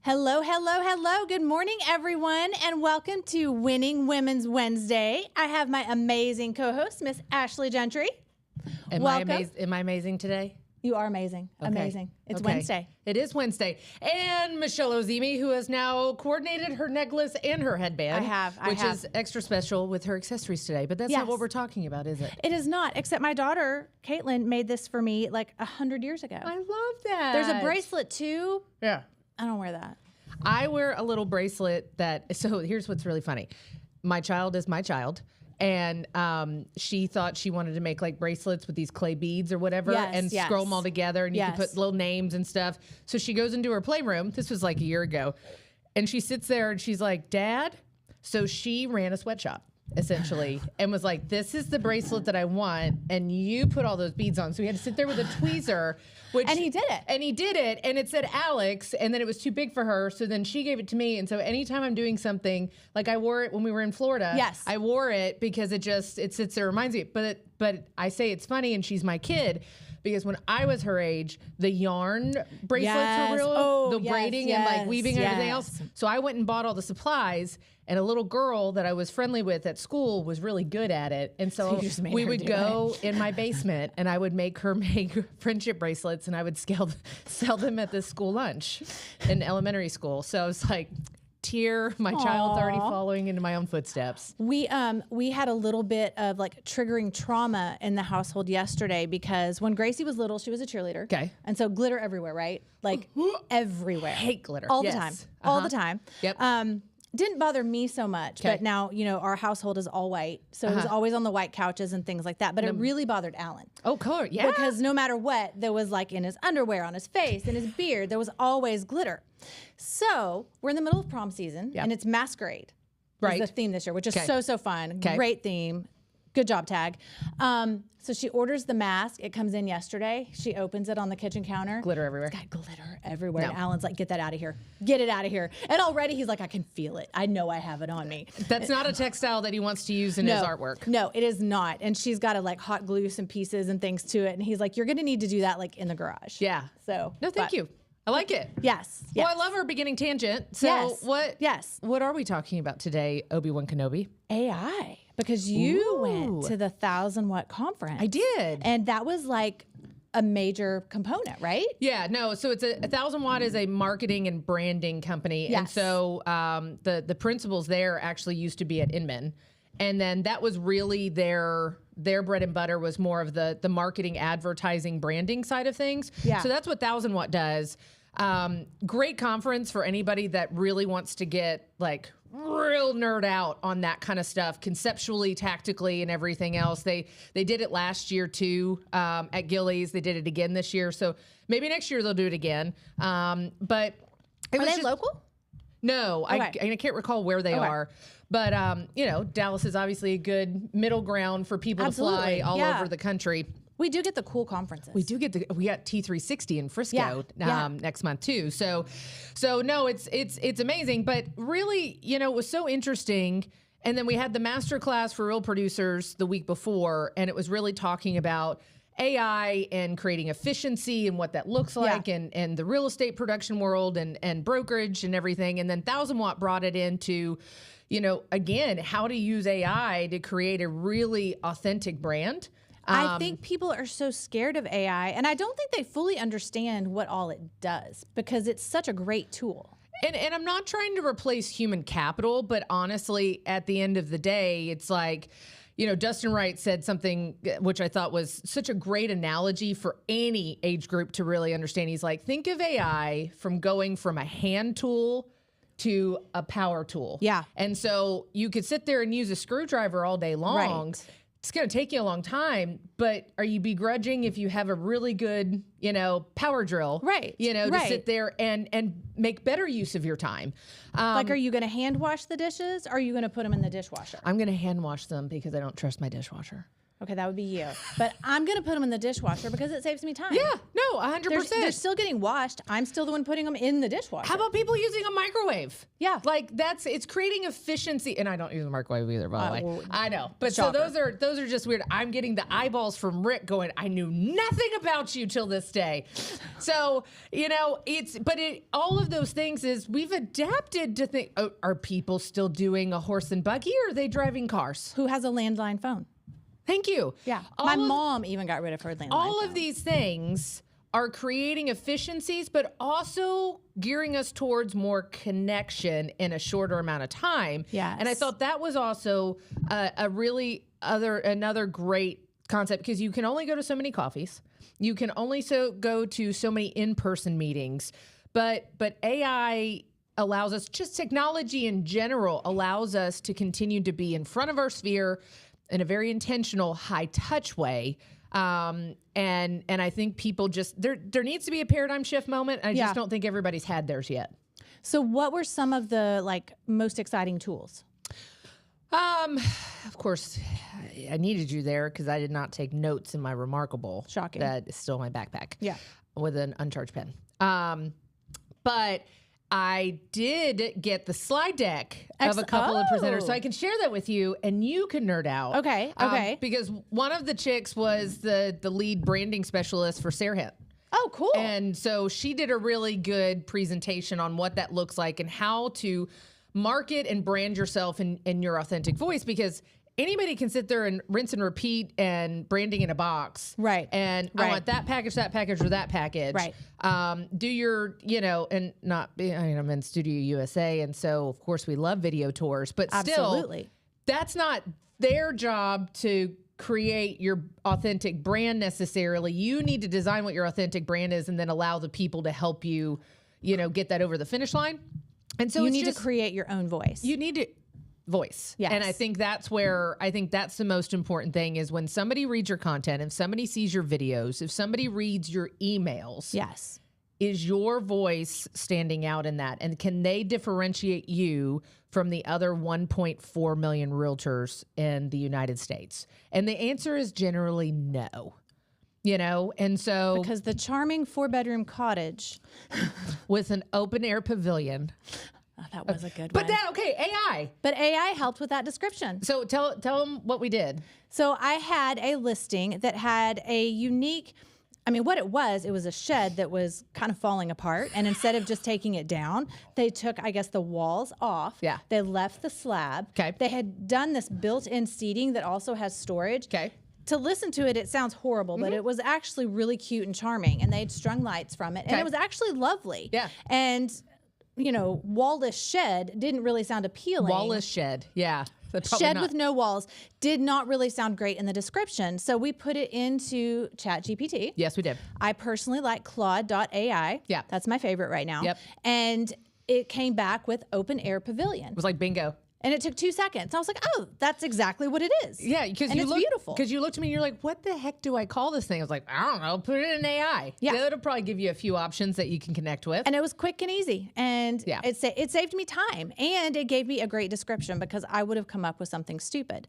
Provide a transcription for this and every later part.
Hello, hello, hello. Good morning, everyone, and welcome to Winning Women's Wednesday. I have my amazing co-host, Miss Ashley Gentry. Am I amazing today? You are amazing. Okay. Amazing. It's Wednesday. It is Wednesday. And Michelle Ozimi, who has now coordinated her necklace and her headband. Which is extra special with her accessories today. But that's not what we're talking about, is it? It is not, except my daughter, Caitlin, made this for me like 100 years ago. I love that. There's a bracelet, too. Yeah. I don't wear that. I wear a little bracelet so here's what's really funny. My child is my child. And she thought she wanted to make like bracelets with these clay beads or whatever and scroll them all together and you can put little names and stuff. So she goes into her playroom. This was like a year ago. And she sits there and she's like, Dad. So she ran a sweatshop essentially and was like, this is the bracelet that I want. And you put all those beads on. So he had to sit there with a tweezer. And he did it. And it said Alex, and then it was too big for her. So then she gave it to me. And so anytime I'm doing something, like I wore it when we were in Florida. Yes. I wore it because it sits there, reminds me. But I say it's funny, and she's my kid. Because when I was her age, the yarn bracelets were real, braiding and like weaving and everything else. So I went and bought all the supplies, and a little girl that I was friendly with at school was really good at it. And so we would go in my basement, and I would make her make friendship bracelets, and I would sell them at the school lunch in elementary school. So I was like, my child's already following into my own footsteps. We had a little bit of like triggering trauma in the household yesterday because when Gracie was little, she was a cheerleader. Okay. And so glitter everywhere, right? Like everywhere. Hate glitter. All the time. All the time. Yep. Didn't bother me so much, but now, our household is all white. So it was always on the white couches and things like that. But it really bothered Alan. Oh, cool. Yeah. Because no matter what, there was like in his underwear, on his face, in his beard, there was always glitter. So we're in the middle of prom season and it's masquerade. Right. Is the theme this year, which is so fun. Okay. Great theme. Good job, Tag. So she orders the mask. It comes in yesterday. She opens it on the kitchen counter. Glitter everywhere. It's got glitter everywhere. No. And Alan's like, get that out of here. Get it out of here. And already he's like, I can feel it. I know I have it on me. That's not a textile that he wants to use in his artwork. No, it is not. And she's got to like hot glue some pieces and things to it. And he's like, you're going to need to do that like in the garage. Yeah. So. No, thank you. I like it. Yes. Well, I love our beginning tangent. So what are we talking about today, Obi-Wan Kenobi? AI. Because you went to the 1,000 Watt conference. I did. And that was like a major component, right? Yeah, no. So it's 1,000 Watt is a marketing and branding company. Yes. And so the principals there actually used to be at Inman. And then that was really their bread and butter was more of the marketing, advertising, branding side of things. Yeah. So that's what 1,000 Watt does. Great conference for anybody that really wants to get like real nerd out on that kind of stuff, conceptually, tactically, and everything else. They did it last year too at Gillies. They did it again this year. So maybe next year they'll do it again. But are they local? No, okay. I can't recall where they are. But, Dallas is obviously a good middle ground for people to fly all over the country. We do get the cool conferences. We got T360 in Frisco next month too. So no, it's amazing. But really, it was so interesting. And then we had the master class for real producers the week before, and it was really talking about AI and creating efficiency and what that looks like and the real estate production world and brokerage and everything. And then 1,000 Watt brought it into, again, how to use AI to create a really authentic brand. I think people are so scared of AI, and I don't think they fully understand what all it does because it's such a great tool. And I'm not trying to replace human capital, but honestly, at the end of the day, it's like, Dustin Wright said something which I thought was such a great analogy for any age group to really understand. He's like, think of AI from going from a hand tool to a power tool. Yeah. And so you could sit there and use a screwdriver all day long. Right. It's going to take you a long time, but are you begrudging if you have a really good, power drill, right? To sit there and make better use of your time. Like, are you going to hand wash the dishes? Or are you going to put them in the dishwasher? I'm going to hand wash them because I don't trust my dishwasher. Okay, that would be you. But I'm going to put them in the dishwasher because it saves me time. Yeah, no, 100%. They're still getting washed. I'm still the one putting them in the dishwasher. How about people using a microwave? Yeah. Like it's creating efficiency. And I don't use a microwave either, by the way. Well, I know. But shocker. so those are just weird. I'm getting the eyeballs from Rick going, I knew nothing about you till this day. So, all of those things is we've adapted to think, are people still doing a horse and buggy or are they driving cars? Who has a landline phone? Thank you. Yeah. My mom even got rid of her landline All phone. of these things are creating efficiencies, but also gearing us towards more connection in a shorter amount of time. Yes. And I thought that was also another great concept because you can only go to so many coffees. You can only go to so many in-person meetings. But AI allows us, just technology in general allows us to continue to be in front of our sphere in a very intentional, high-touch way. And I think people just, there needs to be a paradigm shift moment. I just don't think everybody's had theirs yet. So what were some of the most exciting tools? Of course, I needed you there because I did not take notes in my Remarkable. Shocking. That is still in my backpack. Yeah. With an uncharged pen. But I did get the slide deck of a couple of presenters, so I can share that with you, and you can nerd out. Okay. Because one of the chicks was the lead branding specialist for Serhant. Oh, cool. And so she did a really good presentation on what that looks like and how to market and brand yourself in your authentic voice, because anybody can sit there and rinse and repeat and branding in a box. Right. And I want that package, or that package. Right. Do your, and not, I'm in studioUSA. And so, of course, we love video tours. But still, that's not their job to create your authentic brand necessarily. You need to design what your authentic brand is and then allow the people to help you, get that over the finish line. And so you need to create your own voice. You need to voice. Yes. And I think that's the most important thing is when somebody reads your content, if somebody sees your videos, if somebody reads your emails. Yes. Is your voice standing out in that? And can they differentiate you from the other 1.4 million realtors in the United States? And the answer is generally no. And so because the charming 4-bedroom cottage with an open air pavilion. Oh, that was a good one. But AI. But AI helped with that description. So tell them what we did. So I had a listing that had a unique, what it was a shed that was kind of falling apart. And instead of just taking it down, they took, the walls off. Yeah. They left the slab. Okay. They had done this built-in seating that also has storage. Okay. To listen to it, it sounds horrible, but it was actually really cute and charming. And they had strung lights from it. And it was actually lovely. Yeah. And wallless shed didn't really sound appealing. Wallless shed. Yeah. Shed with no walls did not really sound great in the description. So we put it into ChatGPT. Yes, we did. I personally like Claude.ai. Yeah. That's my favorite right now. Yep. And it came back with open air pavilion. It was like bingo. And it took 2 seconds. I was like, oh, that's exactly what it is. Yeah, because it's beautiful. Because you looked at me and you're like, what the heck do I call this thing? I was like, I don't know, put it in AI. Yeah. It'll probably give you a few options that you can connect with. And it was quick and easy. And it saved me time. And it gave me a great description because I would have come up with something stupid.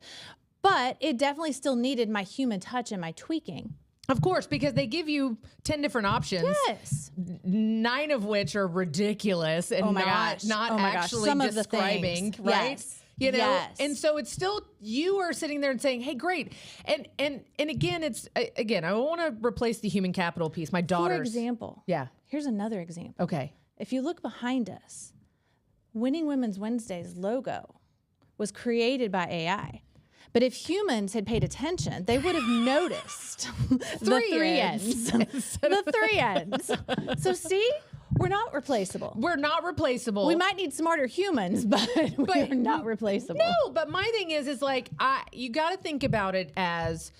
But it definitely still needed my human touch and my tweaking. Of course, because they give you 10 different options. Yes. 9 of which are ridiculous and not actually describing, right? Yes. Yes. And so it's still, you are sitting there and saying, hey, great. And again, I want to replace the human capital piece. My daughters. For example. Yeah. Here's another example. Okay. If you look behind us, Winning Women's Wednesday's logo was created by AI. But if humans had paid attention, they would have noticed the 3 ends. The 3 ends. So see, we're not replaceable. We're not replaceable. We might need smarter humans, but we're not replaceable. No, but my thing is like, you got to think about it as,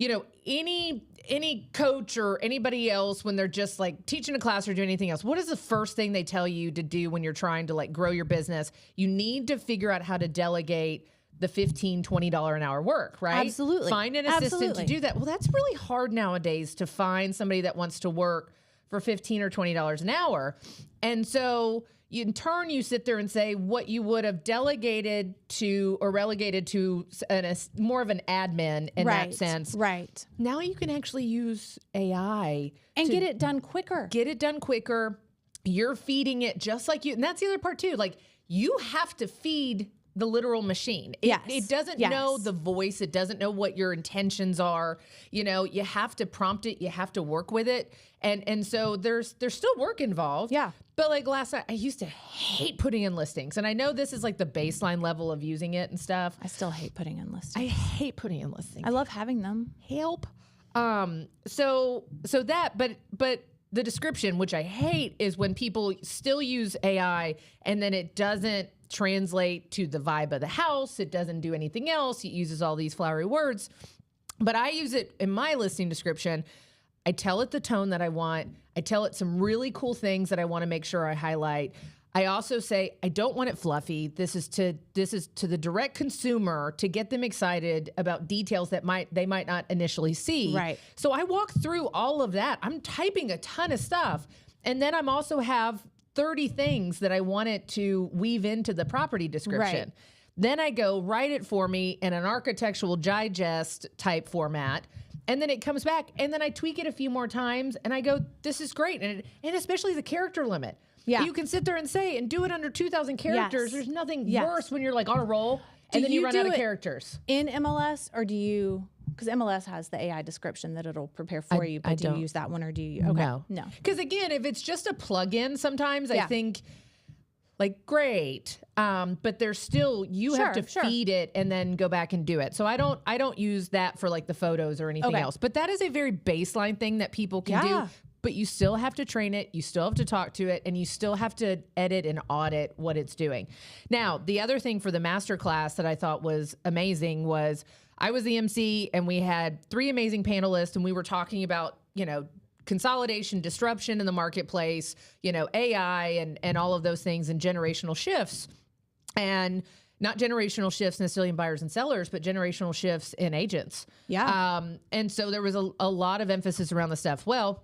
any coach or anybody else when they're just like teaching a class or doing anything else, what is the first thing they tell you to do when you're trying to like grow your business? You need to figure out how to delegate the $15, $20 an hour work, right? Absolutely. Find an assistant to do that. Well, that's really hard nowadays to find somebody that wants to work for $15 or $20 an hour. And so in turn, you sit there and say what you would have delegated to or relegated to more of an admin in that sense. Right. Now you can actually use AI and get it done quicker. You're feeding it just like you. And that's the other part too. Like, you have to feed the literal machine. It doesn't know the voice. It doesn't know what your intentions are. You know, you have to prompt it. You have to work with it. And so there's still work involved. Yeah. But like last night, I used to hate putting in listings. And I know this is like the baseline level of using it and stuff. I still hate putting in listings. I hate putting in listings. I love having them. Help. So that, but the description, which I hate, is when people still use AI and then it doesn't translate to the vibe of the house. It doesn't do anything else. It uses all these flowery words. But I use it in my listing description. I tell it the tone that I want. I tell it some really cool things that I want to make sure I highlight. I also say, I don't want it fluffy. This is to the direct consumer to get them excited about details that they might not initially see. Right. So I walk through all of that. I'm typing a ton of stuff. And then I'm also have 30 things that I want it to weave into the property description. Right. Then I go write it for me in an architectural digest type format. And then it comes back and then I tweak it a few more times and I go, this is great. And especially the character limit. Yeah. You can sit there and say and do it under 2,000 characters. Yes. There's nothing Yes. worse when you're like on a roll and then you run out of characters. In MLS, or do you, because MLS has the AI description that it'll prepare for you, but do you use that one or do you? Okay. No. Because again, if it's just a plugin, sometimes I think like great, but there's still, you have to feed it and then go back and do it. So I don't use that for like the photos or anything else, but that is a very baseline thing that people can do. But you still have to train it, you still have to talk to it, and you still have to edit and audit what it's doing. Now, the other thing for the masterclass that I thought was amazing was I was the MC and we had 3 amazing panelists and we were talking about, you know, consolidation, disruption in the marketplace, you know, AI and all of those things and generational shifts. And not generational shifts necessarily in buyers and sellers, but generational shifts in agents. Yeah. And so there was a lot of emphasis around the stuff. Well,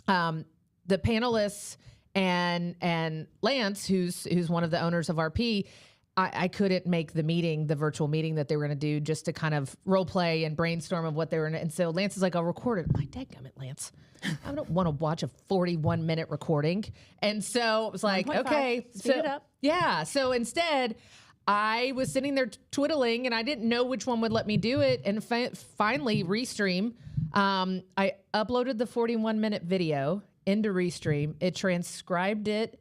the panelists and Lance, who's one of the owners of RP, I couldn't make the virtual meeting that they were going to do just to kind of role play and brainstorm of what they were going to. And so Lance is like, I'll record it. I'm like, dadgummit, Lance. I don't want to watch a 41-minute recording. And so it was like, okay. Speed it up. Yeah. So instead, I was sitting there twiddling and I didn't know which one would let me do it. And finally, Restream, I uploaded the 41-minute video into Restream. It transcribed it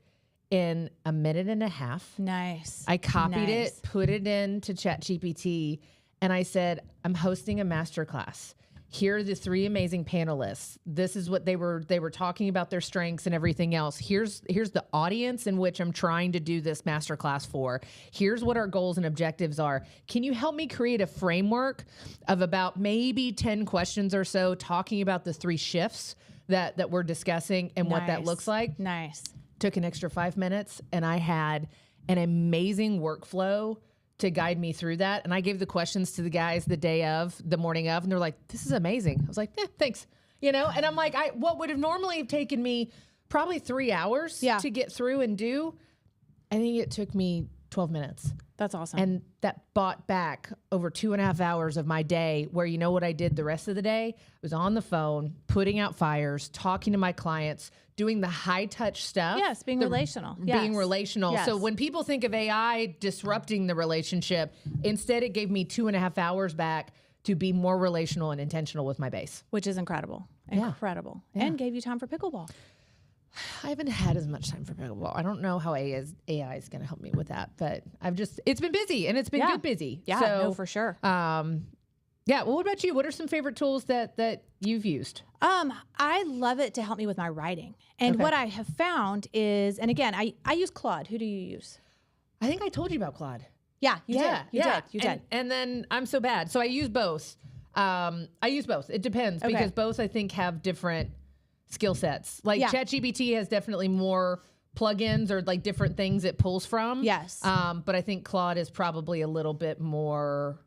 in a minute and a half. Nice. I copied it, put it into ChatGPT, and I said, I'm hosting a masterclass. Here are the 3 amazing panelists. This is what they were talking about, their strengths and everything else. Here's the audience in which I'm trying to do this masterclass for. Here's what our goals and objectives are. Can you help me create a framework of about maybe 10 questions or so talking about the 3 shifts that we're discussing and what that looks like? Nice. Took an extra 5 minutes and I had an amazing workflow to guide me through that. And I gave the questions to the guys the morning of, and they're like, this is amazing. I was like, thanks. You know, and I'm like, what would have normally have taken me probably 3 hours to get through and do, I think it took me 12 minutes. That's awesome. And that bought back over 2.5 hours of my day where, you know what I did the rest of the day? I was on the phone, putting out fires, talking to my clients, doing the high touch stuff. Yes, being relational. Being relational. Yes. So when people think of AI disrupting the relationship, instead it gave me 2.5 hours back to be more relational and intentional with my base. Which is incredible. Incredible. Yeah. And gave you time for pickleball. I haven't had as much time for pickleball. I don't know how AI is going to help me with that, but it's been busy and it's been good busy. Yeah, so, no, for sure. Yeah. Well, what about you? What are some favorite tools that you've used? I love it to help me with my writing. And what I have found is, and again, I use Claude. Who do you use? I think I told you about Claude. Yeah, you did. You did. And then I'm so bad. So I use both. It depends because both I think have different skill sets. Like ChatGPT has definitely more plugins or like different things it pulls from. Yes. But I think Claude is probably a little bit more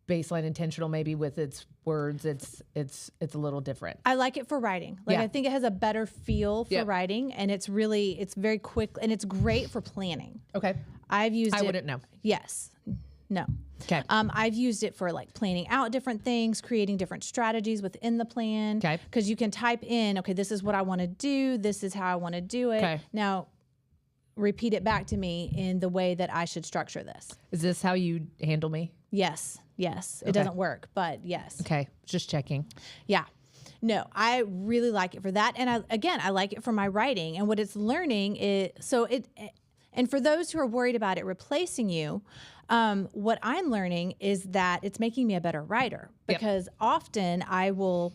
baseline intentional, maybe with its words, it's a little different. I like it for writing. Like, I think it has a better feel for writing, and it's very quick, and it's great for planning. Okay. I've used it. I wouldn't know. Yes. No. Okay. I've used it for like planning out different things, creating different strategies within the plan. Okay. Because you can type in, okay, this is what I want to do. This is how I want to do it. Okay. Now, repeat it back to me in the way that I should structure this. Is this how you handle me? Yes. Yes. It doesn't work, but yes. Okay. Just checking. Yeah. No, I really like it for that. And I like it for my writing. And what it's learning is, and for those who are worried about it replacing you, what I'm learning is that it's making me a better writer, because often I will,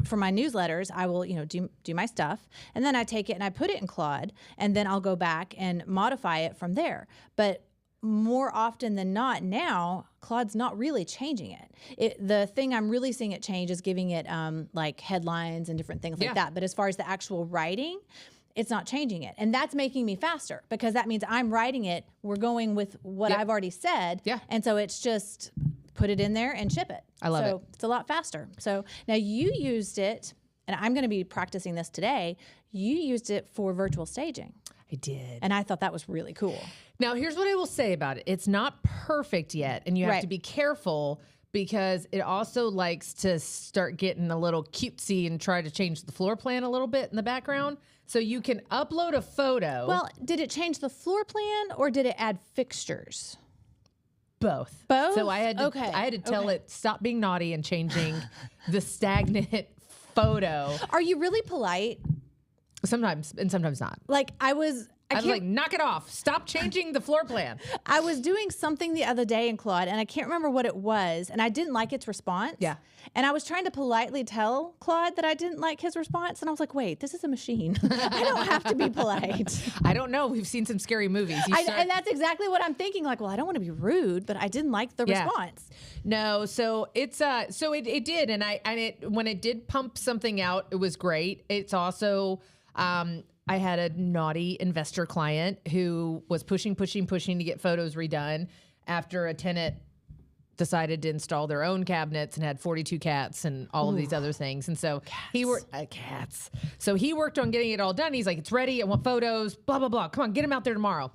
for my newsletters, I will, do my stuff, and then I take it and I put it in Claude, and then I'll go back and modify it from there. But more often than not now, Claude's not really changing it. The thing I'm really seeing it change is giving it like headlines and different things like that. But as far as the actual writing, it's not changing it. And that's making me faster, because that means I'm writing it. We're going with what I've already said. Yeah. And so it's just put it in there and ship it. I love it. So it's a lot faster. So now you used it, and I'm going to be practicing this today. You used it for virtual staging. I did. And I thought that was really cool. Now, here's what I will say about it. It's not perfect yet, and you have to be careful, because it also likes to start getting a little cutesy and try to change the floor plan a little bit in the background. So you can upload a photo. Well, did it change the floor plan, or did it add fixtures? Both. Both? So I had to tell it, stop being naughty and changing the stagnant photo. Are you really polite? Sometimes, and sometimes not. Like I was like, knock it off. Stop changing the floor plan. I was doing something the other day in Claude, and I can't remember what it was, and I didn't like its response. Yeah. And I was trying to politely tell Claude that I didn't like his response, and I was like, wait, this is a machine. I don't have to be polite. I don't know. We've seen some scary movies. And that's exactly what I'm thinking. Like, well, I don't want to be rude, but I didn't like the response. No, so it's it did, and when it did pump something out, it was great. It's also I had a naughty investor client who was pushing to get photos redone after a tenant decided to install their own cabinets and had 42 cats and all of these other things. And so he worked cats. So he worked on getting it all done. He's like, it's ready. I want photos, blah, blah, blah. Come on, get them out there tomorrow.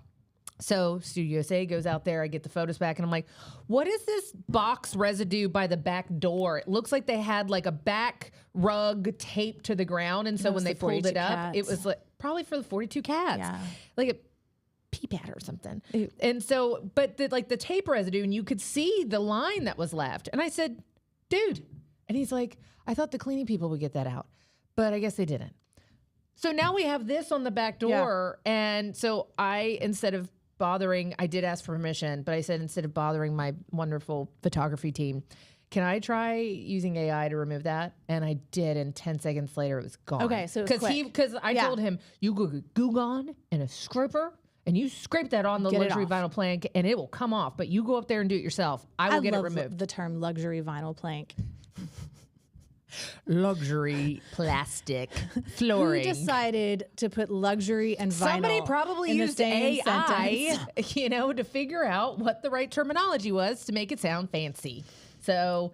So studioUSA goes out there. I get the photos back, and I'm like, what is this box residue by the back door? It looks like they had like a back rug taped to the ground. And so when they pulled it up, it was like probably for the 42 cats, like a pee pad or something. Ew. And so, but the tape residue, and you could see the line that was left. And I said, dude, and he's like, I thought the cleaning people would get that out, but I guess they didn't. So now we have this on the back door. And so instead of bothering, I did ask for permission, but I said, instead of bothering my wonderful photography team, can I try using AI to remove that? And I did, and 10 seconds later it was gone. Okay, so because I told him, you go Goo Gone and a scraper, and you scrape that on the luxury vinyl plank, and it will come off. But you go up there and do it yourself. I will get it removed. The term luxury vinyl plank. Luxury plastic flooring. Who decided to put luxury and vinyl? Somebody probably used AI, to figure out what the right terminology was to make it sound fancy. So,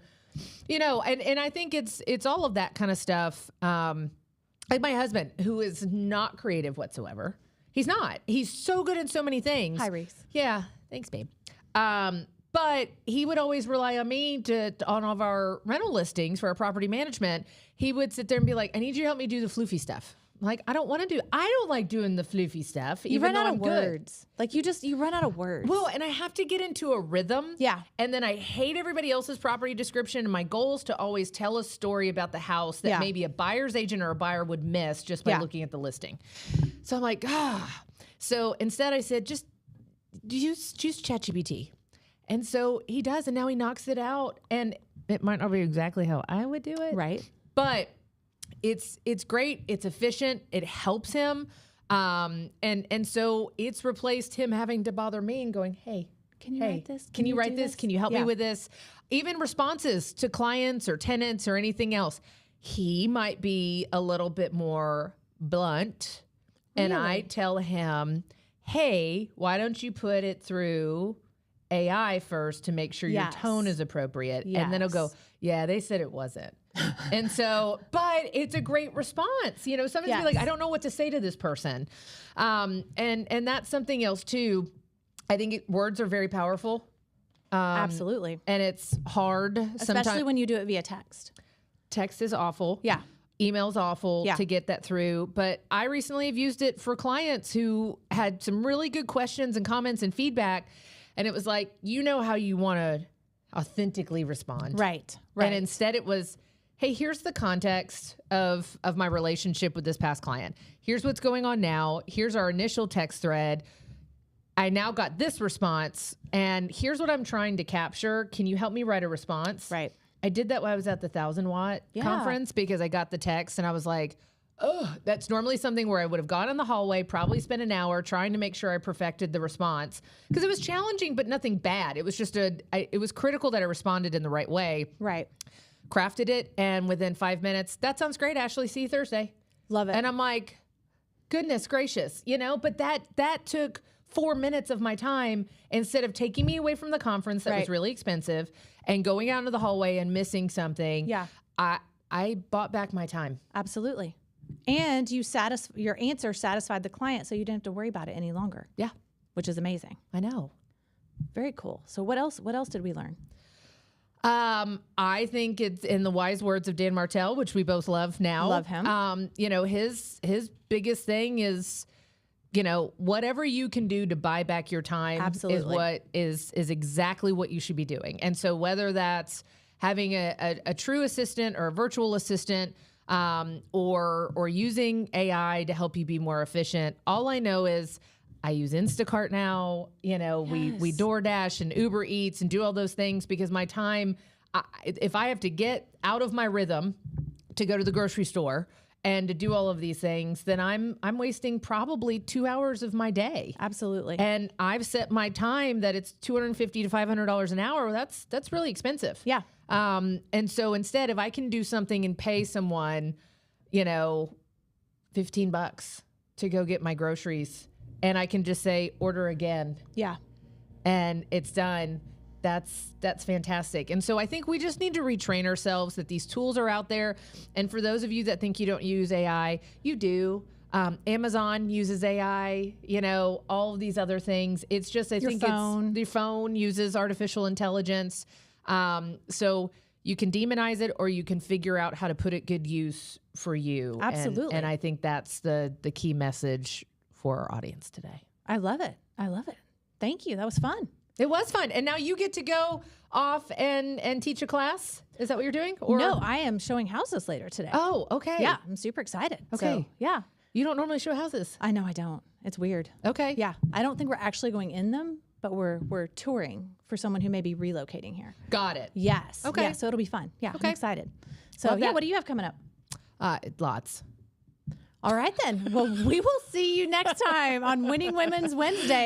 and I think it's all of that kind of stuff. Like my husband, who is not creative whatsoever. He's not. He's so good at so many things. Hi, Reese. Yeah. Thanks, babe. But he would always rely on me on all of our rental listings for our property management. He would sit there and be like, I need you to help me do the floofy stuff. Like, I don't like doing the floofy stuff. You run out of words. Like you run out of words. Well, and I have to get into a rhythm. Yeah. And then I hate everybody else's property description. And my goal is to always tell a story about the house that maybe a buyer's agent or a buyer would miss just by looking at the listing. So I'm like, So instead I said, just use ChatGPT. And so he does, and now he knocks it out. And it might not be exactly how I would do it. Right. But it's great. It's efficient. It helps him. And so it's replaced him having to bother me and going, hey, can you write this? Can you write this? Can you help me with this? Even responses to clients or tenants or anything else. He might be a little bit more blunt. Really? And I tell him, hey, why don't you put it through AI first to make sure your tone is appropriate. And then it'll go, yeah, they said it wasn't. And so, but it's a great response. You know, somebody's be like, I don't know what to say to this person. And that's something else too. I think words are very powerful. Absolutely. And it's hard. Especially when you do it via text. Text is awful. Yeah. Email's awful to get that through. But I recently have used it for clients who had some really good questions and comments and feedback. And it was like, you know how you want to authentically respond. Right. And instead it was, hey, here's the context of my relationship with this past client. Here's what's going on now. Here's our initial text thread. I now got this response, and here's what I'm trying to capture. Can you help me write a response? Right. I did that when I was at the 1,000-watt conference because I got the text and I was like, oh, that's normally something where I would have gone in the hallway, probably spent an hour trying to make sure I perfected the response because it was challenging, but nothing bad. It was just it was critical that I responded in the right way. Right. Crafted it, and within 5 minutes, that sounds great, Ashley. See you Thursday. Love it. And I'm like, goodness gracious, you know, but that took 4 minutes of my time instead of taking me away from the conference that was really expensive and going out into the hallway and missing something. Yeah. I bought back my time. Absolutely. And your answer satisfied the client, so you didn't have to worry about it any longer. Yeah. Which is amazing. I know. Very cool. So what else did we learn? I think it's in the wise words of Dan Martell, which we both love now. Love him. You know, his biggest thing is, you know, whatever you can do to buy back your time is exactly what you should be doing. And so whether that's having a true assistant or a virtual assistant, or using AI to help you be more efficient, all I know is I use Instacart now. You know, we DoorDash and Uber Eats and do all those things because my time, if I have to get out of my rhythm to go to the grocery store and to do all of these things, then I'm wasting probably 2 hours of my day. Absolutely. And I've set my time that it's $250 to $500 an hour. That's really expensive. Yeah. And so instead, if I can do something and pay someone, you know, $15 to go get my groceries, and I can just say, order again. Yeah. And it's done. That's fantastic. And so I think we just need to retrain ourselves that these tools are out there. And for those of you that think you don't use AI, you do. Amazon uses AI, you know, all of these other things. It's just, I think it's your phone uses artificial intelligence. So you can demonize it or you can figure out how to put it good use for you. Absolutely. And I think that's the key message for our audience today. I love it. I love it. Thank you. That was fun. It was fun. And now you get to go off and teach a class. Is that what you're doing? Or? No, I am showing houses later today. Oh, okay. Yeah, I'm super excited. Okay. So, yeah. You don't normally show houses. I know I don't. It's weird. Okay. Yeah. I don't think we're actually going in them, but we're touring for someone who may be relocating here. Got it. Yes. Okay. Yeah, so it'll be fun. Yeah. Okay. I'm excited. So yeah, what do you have coming up? Lots. All right then. Well, we will see you next time on Winning Women's Wednesday.